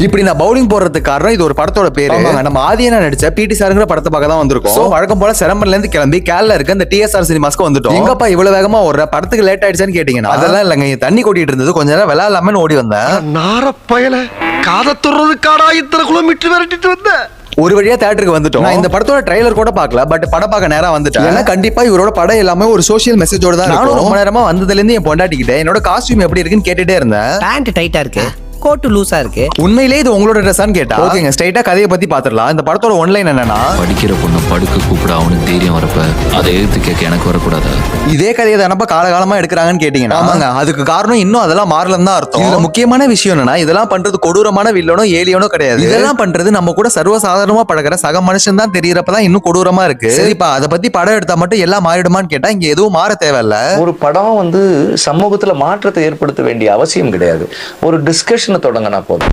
இப்படி நான் பவுலிங் போடுறதுக்கு காரணம் இது ஒரு படத்தோட பேரு. நம்ம ஆதியனா நடிச்ச பிடி சாருங்கிற படத்தை பார்க்க தான் வந்திருக்கோம். வழக்கம் போல சிரம்பர்ல இருந்து கிளம்பி கேரளா இருக்க இந்த டிஎஸ்ஆர் சினிமாஸ்க்கு வந்துட்டோம். எங்கப்பா இவ்வளவு வேகமா ஓடுற, படத்துக்கு லேட் ஆயிடுச்சான்னு கேட்டீங்கன்னா அதெல்லாம் இல்லங்க, தண்ணி கொட்டிட்டு இருந்தது, கொஞ்ச நேரம் விளையாடலாமேன்னு ஓடி வந்தேன். நாரப்பயல காத துறதுக்காடா இத்தனை கிலோமீட்டர் விரட்டிட்டு வந்த. ஒரு வழியா தியேட்டருக்கு வந்துட்டோம். நான் இந்த படத்தோட ட்ரைலர் கூட பார்க்கல, பட் படம் பார்க்க நேரா வந்துட்டேன். ஏன்னா கண்டிப்பா இவரோட படம் எல்லாமே ஒரு சோஷியல் மெசேஜோட தான். நானும் ரொம்ப நேரமா வந்ததுல இருந்து என் பொண்டாட்டிக்கிட்ட என்னோட காஸ்டியூம் எப்படி இருக்குன்னு கேட்டுட்டே இருந்தேன். பேண்ட் டைட்டா இருக்கு, கோட்டு லூசா இருக்கு. உண்மையிலே இது உங்களோட ட்ரெஸ்ஸான்னு கேட்டா ஓகேங்க, ஸ்ட்ரைட்டா கதையை பத்தி பாத்துடலாம். இந்த படத்தோட ஒன்லைன் என்னன்னா, படிக்கிற பொண்ணு படுக்க கூப்பிட அவனுக்கு தைரியம் வரப்ப அதை எழுத்து கேட்க எனக்கு வரக்கூடாது. இதே கதையை தானப்பா காலகாலமா எடுக்கிறாங்கன்னு கேட்டீங்கன்னா ஆமாங்க, அதுக்கு காரணம் இன்னும் அதெல்லாம் மாறலன்னு தான் அர்த்தம். இதுல முக்கியமான விஷயம் என்னன்னா, இதெல்லாம் பண்றது கொடூரமான வில்லனோ ஏலியனோ கிடையாது. இதெல்லாம் பண்றது நம்ம கூட சர்வசாதாரணமா பழகிற சக மனுஷன் தான் தெரியறப்பதான் இன்னும் கொடூரமா இருக்கு. சரிப்பா, அதை பத்தி படம் எடுத்தா மட்டும் எல்லாம் மாறிடுமான்னு கேட்டா இங்க எதுவும் மாற தேவையில்ல. ஒரு படம் வந்து சமூகத்துல மாற்றத்தை ஏற்படுத்த வேண்டிய அவசியம் கிடையாது. ஒரு டிஸ்கஷனை தொடங்கினா போதும்.